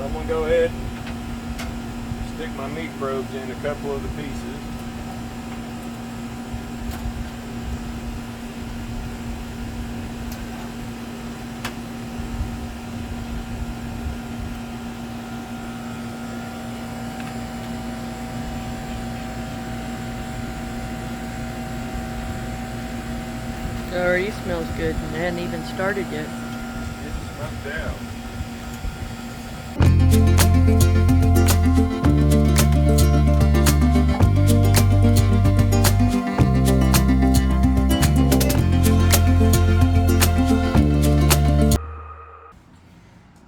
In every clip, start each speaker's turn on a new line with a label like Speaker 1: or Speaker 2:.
Speaker 1: I'm gonna go ahead and stick my meat probes in a couple of the pieces.
Speaker 2: It already smells good and it hadn't even started yet.
Speaker 1: It's smoked down.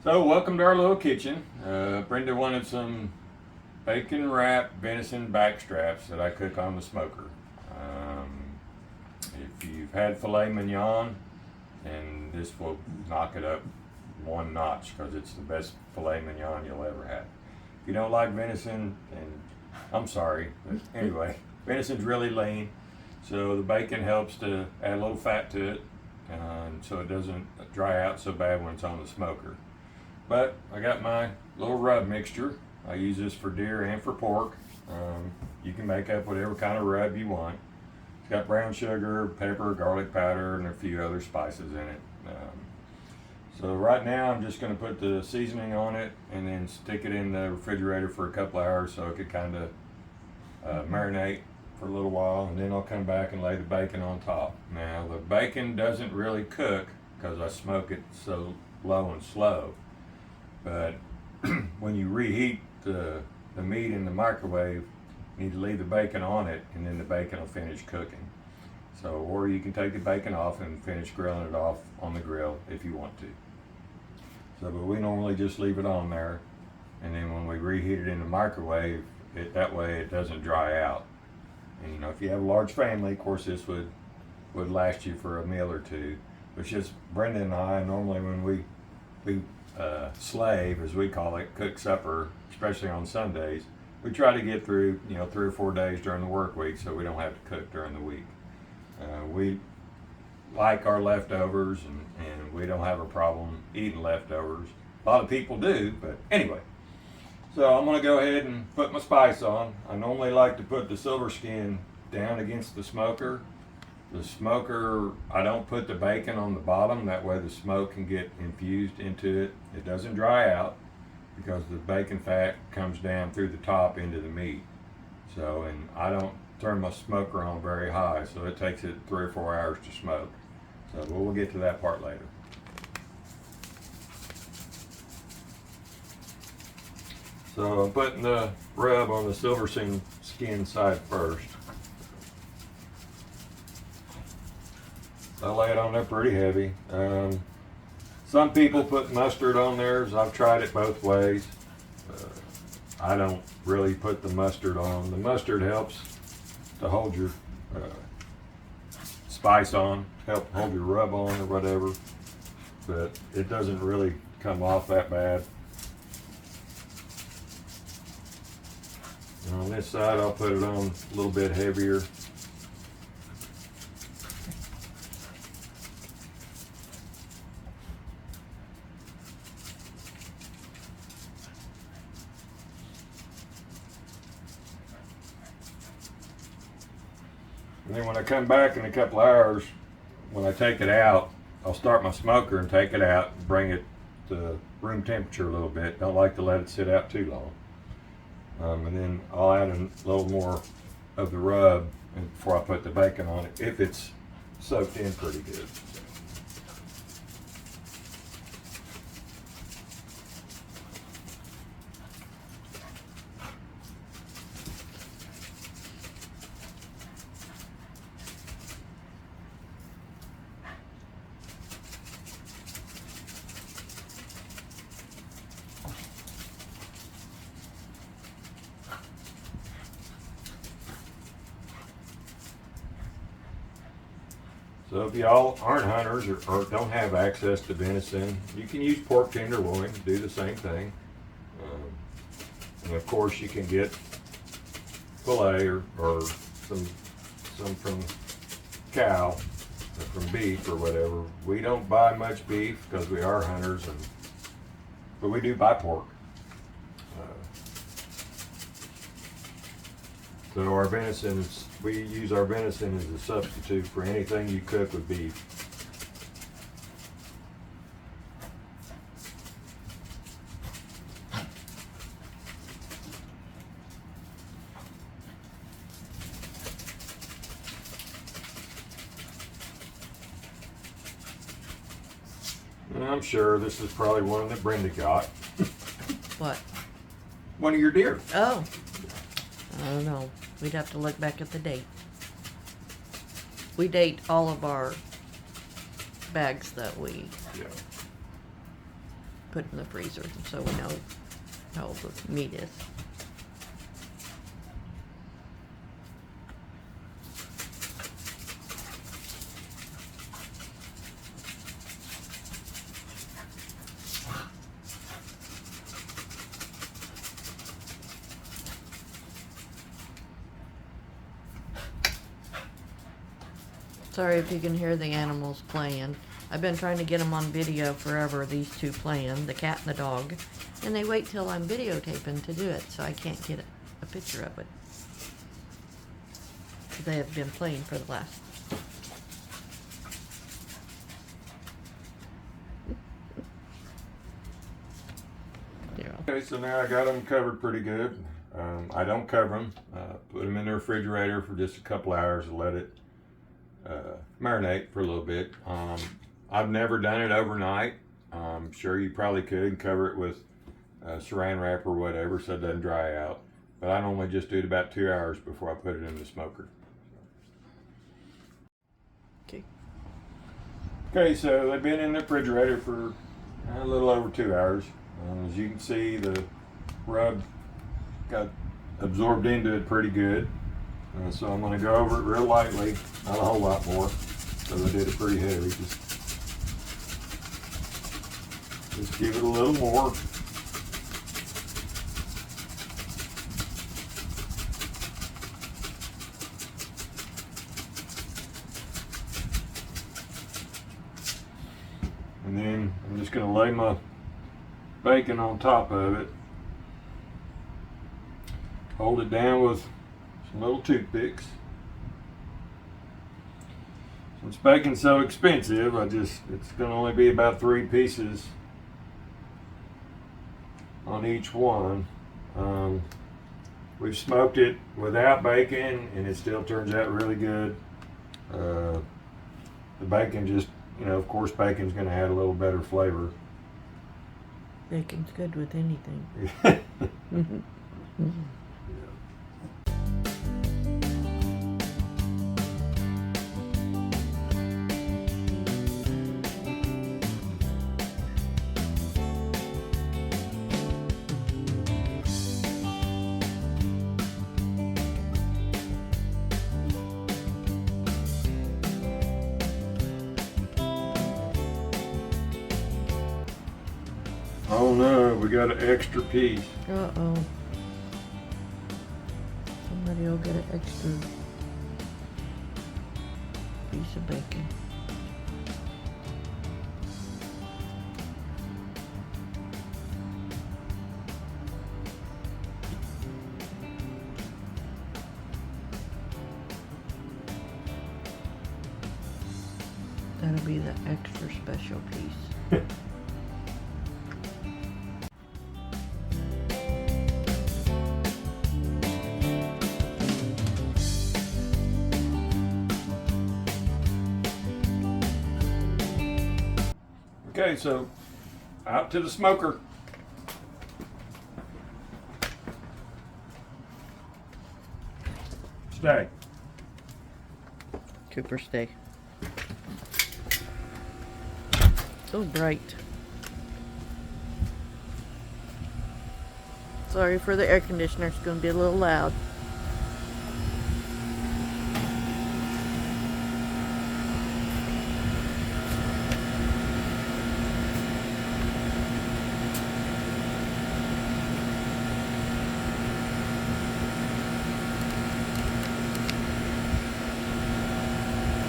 Speaker 1: So welcome to our little kitchen. Brenda wanted some bacon wrapped venison backstraps that I cook on the smoker. If you've had filet mignon, and this will knock it up one notch because it's the best filet mignon you'll ever have. If you don't like venison, then I'm sorry, but anyway, venison's really lean, so the bacon helps to add a little fat to it, and so it doesn't dry out so bad when it's on the smoker. But I got my little rub mixture. I use this for deer and for pork. You can make up whatever kind of rub you want. It's got brown sugar, pepper, garlic powder, and a few other spices in it. So right now I'm just going to put the seasoning on it and then stick it in the refrigerator for a couple hours so it could kind of marinate for a little while, and then I'll come back and lay the bacon on top. Now the bacon doesn't really cook because I smoke it so low and slow, but when you reheat the meat in the microwave, you need to leave the bacon on it, and then the bacon will finish cooking. So, or you can take the bacon off and finish grilling it off on the grill if you want to. So, but we normally just leave it on there, and then when we reheat it in the microwave, that way it doesn't dry out. And you know, if you have a large family, of course this would last you for a meal or two. But it's just Brenda and I, normally when we slave, as we call it, cook supper, especially on Sundays, we try to get through, 3 or 4 days during the work week so we don't have to cook during the week. We like our leftovers, and we don't have a problem eating leftovers. A lot of people do, but anyway. So I'm gonna go ahead and put my spice on. I normally like to put the silver skin down against the smoker. The smoker, I don't put the bacon on the bottom, that way the smoke can get infused into it. It doesn't dry out because the bacon fat comes down through the top into the meat. So, and I don't turn my smoker on very high, so it takes it 3 or 4 hours to smoke. So we'll get to that part later. So I'm putting the rub on the silver skin side first. I lay it on there pretty heavy. Some people put mustard on theirs. I've tried it both ways. I don't really put the mustard on. The mustard helps to hold your spice on, help hold your rub on or whatever, but it doesn't really come off that bad. And on this side I'll put it on a little bit heavier. And then when I come back in a couple hours, when I take it out, I'll start my smoker and take it out and bring it to room temperature a little bit. Don't like to let it sit out too long. And then I'll add a little more of the rub before I put the bacon on it, if it's soaked in pretty good. So if y'all aren't hunters or don't have access to venison, you can use pork tenderloin to do the same thing. And of course you can get filet or some from cow or from beef or whatever. We don't buy much beef because we are hunters, but we do buy pork. So our venison, we use our venison as a substitute for anything you cook with beef. And I'm sure this is probably one that Brenda got.
Speaker 2: What?
Speaker 1: One of your deer.
Speaker 2: Oh. I don't know. We'd have to look back at the date. We date all of our bags that we put in the freezer, so we know how old the meat is. Sorry if you can hear the animals playing. I've been trying to get them on video forever, these two playing, the cat and the dog. And they wait till I'm videotaping to do it, so I can't get a picture of it. They have been playing for the last...
Speaker 1: Okay, so now I got them covered pretty good. I don't cover them. Put them in the refrigerator for just a couple hours and let it marinate for a little bit. I've never done it overnight. I'm sure you probably could cover it with saran wrap or whatever so it doesn't dry out. But I normally just do it about 2 hours before I put it in the smoker.
Speaker 2: Okay.
Speaker 1: Okay, so they've been in the refrigerator for a little over 2 hours. As you can see, the rub got absorbed into it pretty good. So I'm going to go over it real lightly, not a whole lot more, because I did it pretty heavy. Just give it a little more. And then I'm just going to lay my bacon on top of it. Hold it down with some little toothpicks. Since bacon's so expensive, it's going to only be about 3 pieces on each one. We've smoked it without bacon and it still turns out really good. The bacon just, of course bacon's going to add a little better flavor.
Speaker 2: Bacon's good with anything.
Speaker 1: Oh no, we got an extra piece.
Speaker 2: Uh-oh. Somebody will get an extra piece of bacon. That'll be the extra special piece.
Speaker 1: Okay, so out to the smoker. Stay.
Speaker 2: Cooper, stay. So bright. Sorry for the air conditioner, it's going to be a little loud.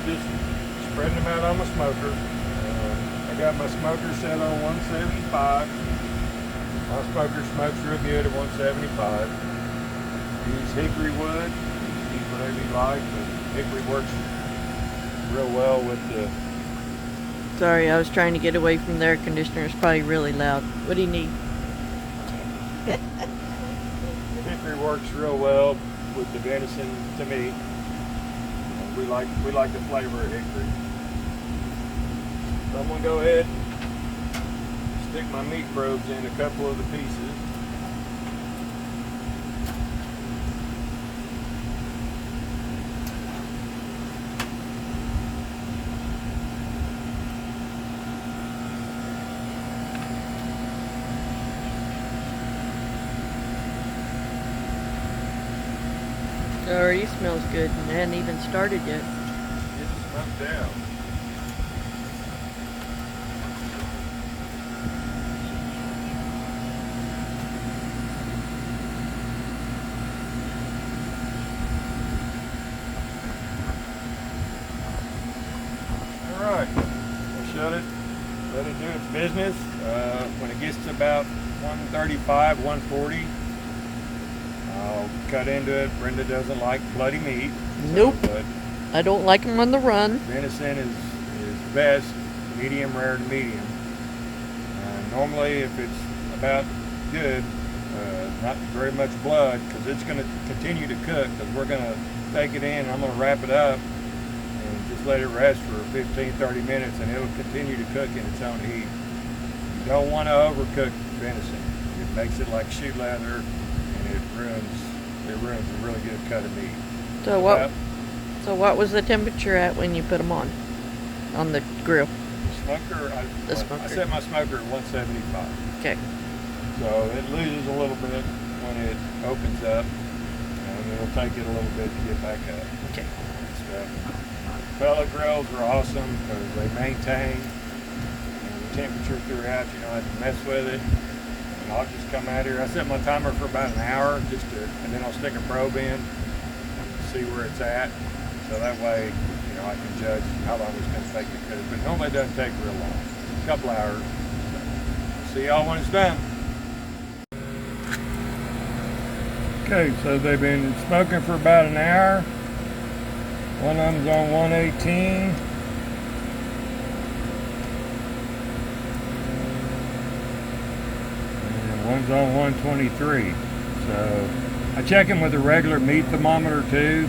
Speaker 1: Just spreading them out on my smoker. I got my smoker set on 175. My smoker smokes real good at 175. Use hickory wood. whatever you like, but hickory works real well with the...
Speaker 2: Sorry, I was trying to get away from the air conditioner. It's probably really loud. What do you need?
Speaker 1: Hickory works real well with the venison to me. We like the flavor of hickory. So I'm gonna go ahead and stick my meat probes in a couple of the pieces.
Speaker 2: It already smells good and it hadn't even started yet.
Speaker 1: Get the smoke down. Alright, we'll shut it, let it do its business. When it gets to about 135, 140, I'll cut into it. Brenda doesn't like bloody meat.
Speaker 2: Nope.
Speaker 1: But
Speaker 2: I don't like them on the run.
Speaker 1: venison is best, medium rare to medium. Normally, if it's about good, not very much blood, because it's going to continue to cook, because we're going to take it in, I'm going to wrap it up, and just let it rest for 15, 30 minutes, and it'll continue to cook in its own heat. You don't want to overcook venison. It makes it like shoe leather, and it ruins a really good cut of meat.
Speaker 2: So what was the temperature at when you put them on the grill?
Speaker 1: Smoker, I set my smoker at 175.
Speaker 2: Okay.
Speaker 1: So it loses a little bit when it opens up, and it'll take it a little bit to get back up.
Speaker 2: Okay.
Speaker 1: Pellet grills are awesome because they maintain the temperature throughout. You don't have to mess with it. And I'll just come out here. I set my timer for about an hour, and then I'll stick a probe in and see where it's at. So that way, I can judge how long it's going to take to cook. But normally it doesn't take real long. A couple hours. See y'all when it's done. Okay, so they've been smoking for about an hour. One of them's on 118. And one's on 123. So I check them with a regular meat thermometer too.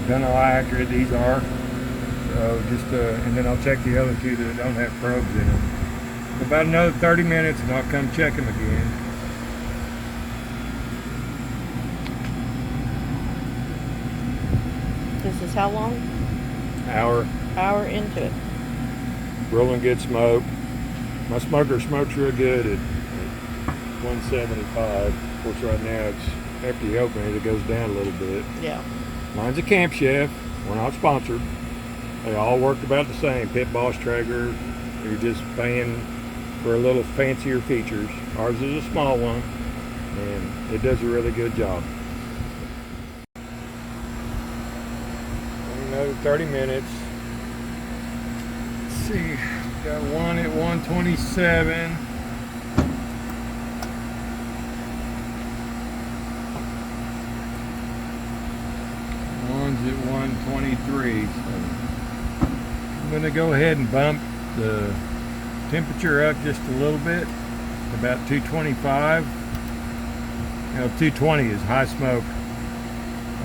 Speaker 1: Don't know how accurate these are. So and then I'll check the other two that don't have probes in them. About another 30 minutes and I'll come check them again.
Speaker 2: This is how long? Hour into it.
Speaker 1: Rolling good smoke. My smoker smokes real good at 175. Of course, right now it's after you open it goes down a little bit.
Speaker 2: Yeah.
Speaker 1: Mine's a campchef. We're not sponsored. They all work about the same. Pit Boss Traeger. You're just paying for a little fancier features. Ours is a small one, and it does a really good job. Another 30 minutes. Let's see. Got one at 127. One's at 123. So I'm going to go ahead and bump the temperature up just a little bit, about 225. 220 is high smoke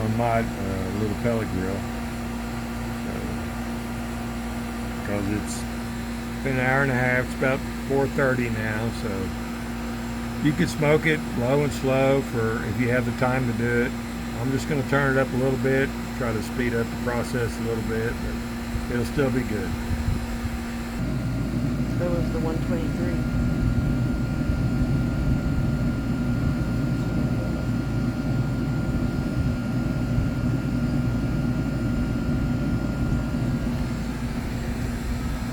Speaker 1: on my little pellet grill. Because it's been an hour and a half. It's about 4:30 now, so you can smoke it low and slow for if you have the time to do it. I'm just going to turn it up a little bit, try to speed up the process a little bit, but it'll still be good.
Speaker 2: So was the 123.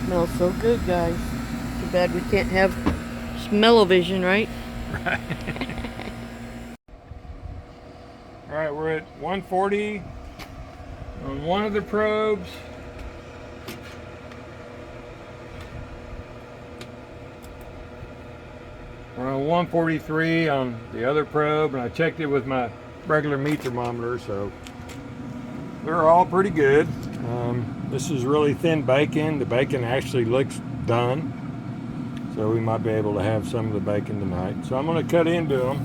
Speaker 2: Smells so good, guys. Too bad we can't have smell-o-vision, right?
Speaker 1: Right. All right, we're at 140 on one of the probes. We're on 143 on the other probe, and I checked it with my regular meat thermometer, so they're all pretty good. This is really thin bacon. The bacon actually looks done. So we might be able to have some of the bacon tonight. So I'm going to cut into them.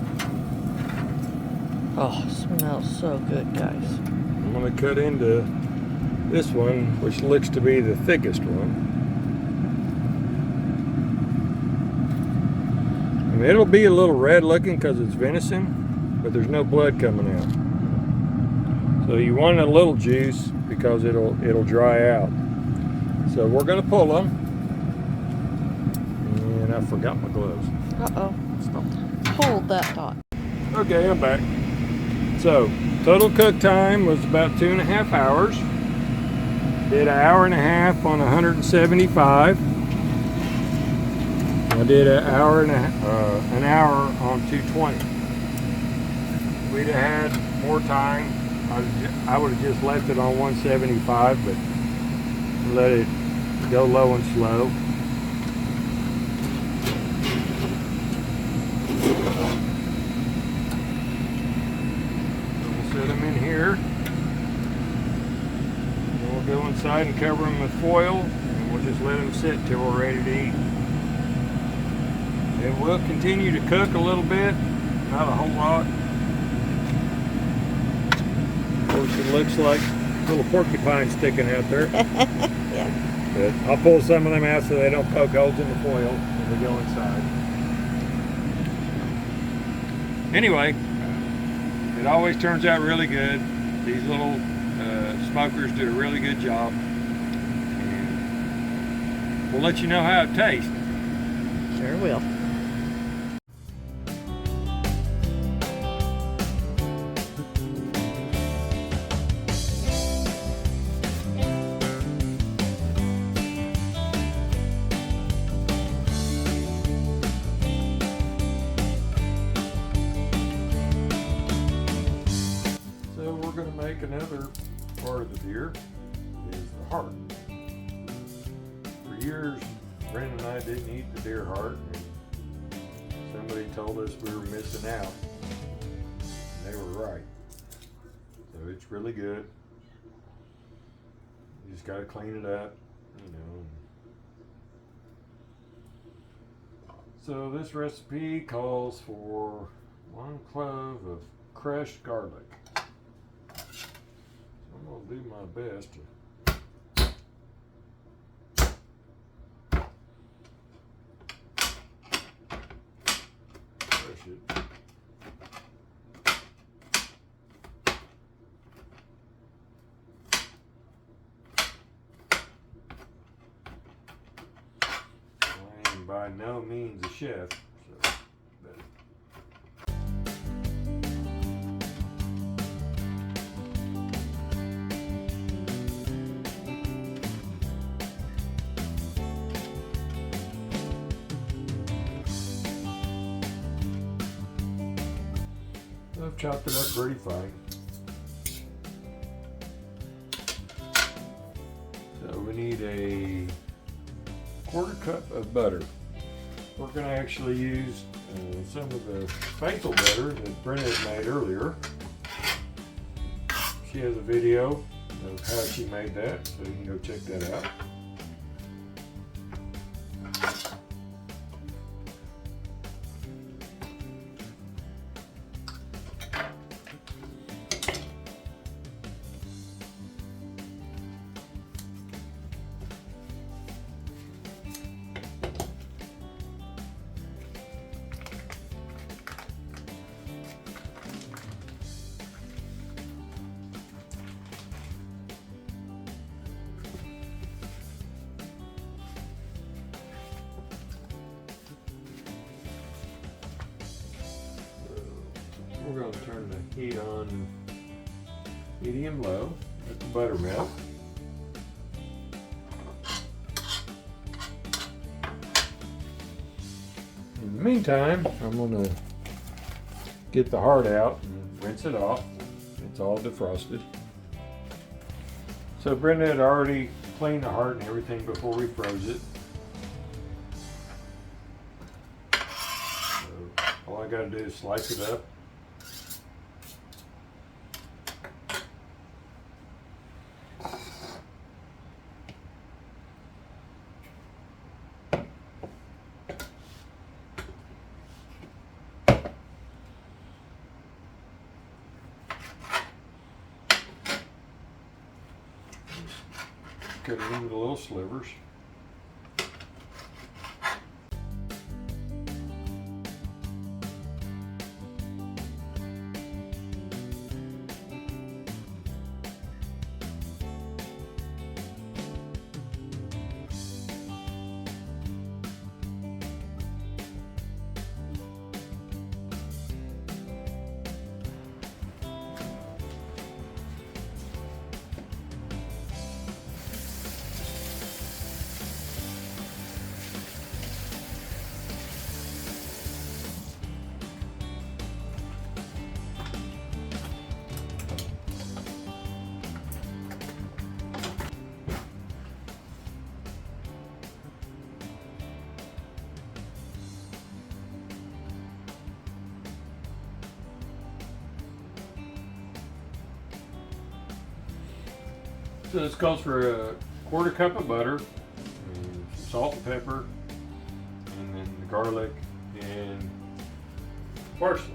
Speaker 2: Oh, smells so good, guys.
Speaker 1: I'm going to cut into this one, which looks to be the thickest one. I mean, it'll be a little red looking because it's venison, but there's no blood coming out. So you want a little juice because it'll dry out. So we're going to pull them. And I forgot my gloves.
Speaker 2: Uh-oh. Hold that thought.
Speaker 1: Okay, I'm back. So, total cook time was about 2.5 hours. Did an hour and a half on 175. I did an hour on 220. If we'd have had more time, I would have just left it on 175, but let it go low and slow. We'll set them in here. And we'll go inside and cover them with foil, and we'll just let them sit till we're ready to eat. And we'll continue to cook a little bit, not a whole lot. Of course, it looks like little porcupine sticking out there.
Speaker 2: Yeah.
Speaker 1: But I'll pull some of them out so they don't poke holes in the foil when we go inside. Anyway, it always turns out really good. These little smokers do a really good job. And we'll let you know how it tastes.
Speaker 2: Sure will.
Speaker 1: Make another part of the deer is the heart. For years, Brenda and I didn't eat the deer heart. Somebody told us we were missing out. And they were right. So it's really good. You just got to clean it up, you know. So this recipe calls for 1 clove of crushed garlic. I'm going to do my best to crush it. I am by no means a chef, so I've chopped it up pretty fine. So we need a 1/4 cup of butter. We're going to actually use some of the facial butter that Brenda had made earlier. She has a video of how she made that, so you can go check that out. We're going to turn the heat on medium low, let the butter melt. In the meantime, I'm going to get the heart out and rinse it off. It's all defrosted. So Brenda had already cleaned the heart and everything before we froze it. So all I got to do is slice it up. cut it into little slivers. So this calls for a quarter cup of butter, and some salt and pepper, and then the garlic and parsley.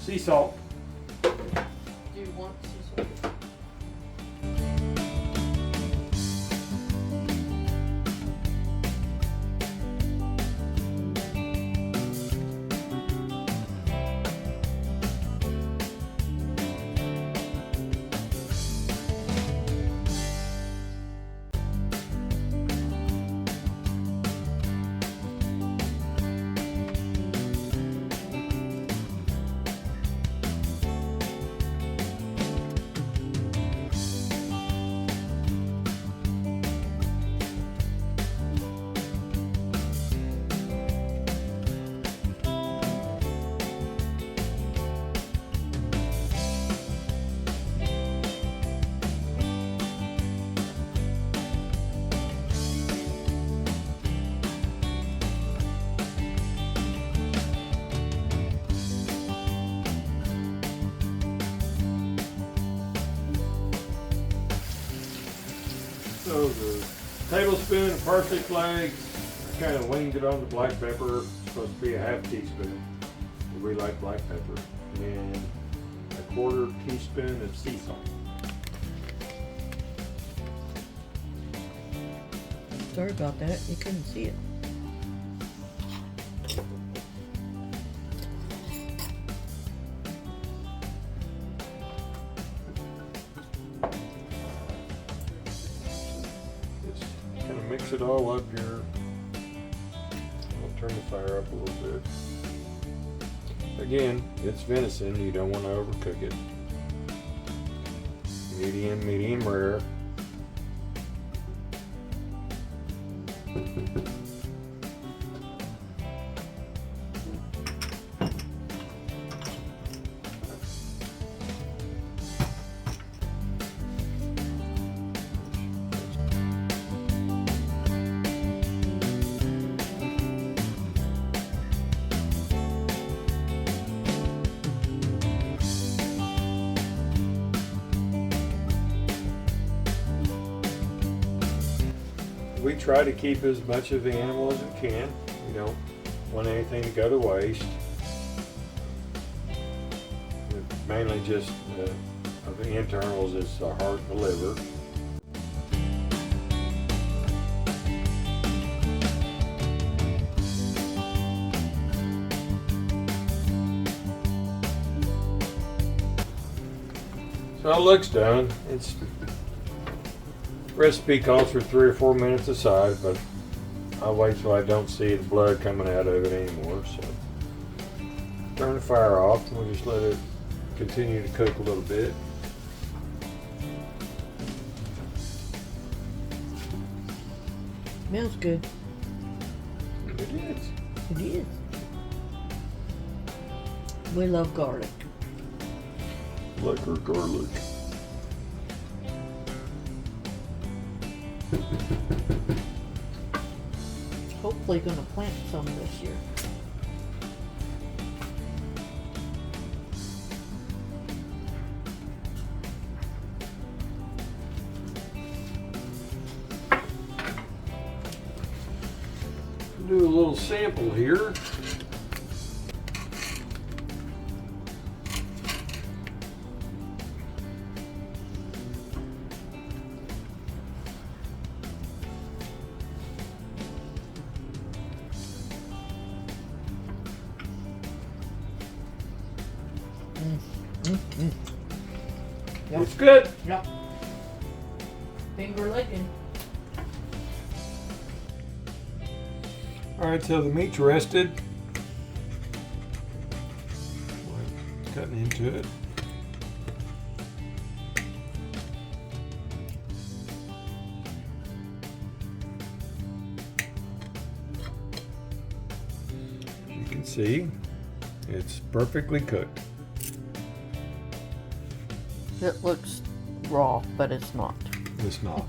Speaker 1: Sea salt.
Speaker 2: Do you want sea salt?
Speaker 1: So the tablespoon of parsley flakes, I kind of winged it on the black pepper. It's supposed to be a half teaspoon. We like black pepper. And a quarter teaspoon of sea salt.
Speaker 2: Sorry about that. You couldn't see it.
Speaker 1: Kind of mix it all up here. I'll turn the fire up a little bit. Again, it's venison. You don't want to overcook it. Medium rare. We try to keep as much of the animal as we can. We don't want anything to go to waste. Mainly just of the internals is the heart and the liver. So it looks done. It's recipe calls for 3 or 4 minutes aside, but I'll wait till I don't see the blood coming out of it anymore. So turn the fire off and we'll just let it continue to cook a little bit.
Speaker 2: Smells good.
Speaker 1: It is.
Speaker 2: It is. We love garlic.
Speaker 1: Like our garlic.
Speaker 2: Hopefully gonna plant some this year.
Speaker 1: little sample here.
Speaker 2: Yep.
Speaker 1: It's good.
Speaker 2: Yep. Finger licking.
Speaker 1: All right, so the meat's rested. Cutting into it. As you can see, it's perfectly cooked.
Speaker 2: It looks raw, but it's not.
Speaker 1: It's not.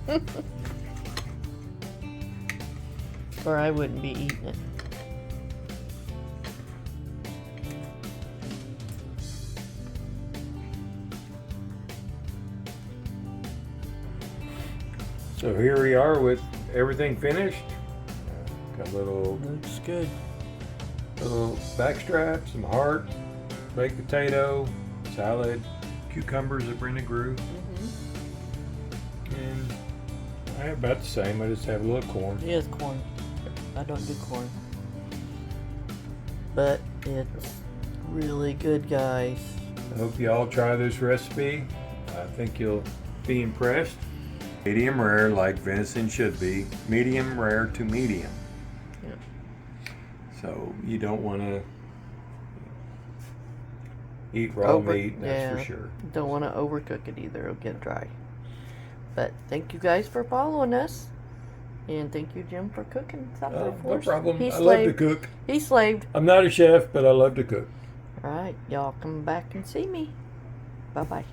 Speaker 2: Or I wouldn't be eating it.
Speaker 1: So here we are with everything finished. Got a little
Speaker 2: Looks good.
Speaker 1: backstrap, some heart, baked potato, salad, cucumbers that Brenda grew, and I have about the same. I just have a little corn.
Speaker 2: It is corn. I don't do corn. But it's really good, guys.
Speaker 1: I hope you all try this recipe. I think you'll be impressed. Medium rare, like venison should be. Medium rare to medium.
Speaker 2: Yep.
Speaker 1: So you don't want to eat raw meat, that's for sure.
Speaker 2: Don't want to overcook it either. It'll get dry. But thank you guys for following us. And thank you, Jim, for cooking supper for
Speaker 1: No
Speaker 2: us.
Speaker 1: problem.
Speaker 2: He
Speaker 1: I love to
Speaker 2: slaved.
Speaker 1: cook.
Speaker 2: He slaved.
Speaker 1: I'm not a chef, but I love to cook.
Speaker 2: All right. Y'all come back and see me. Bye-bye.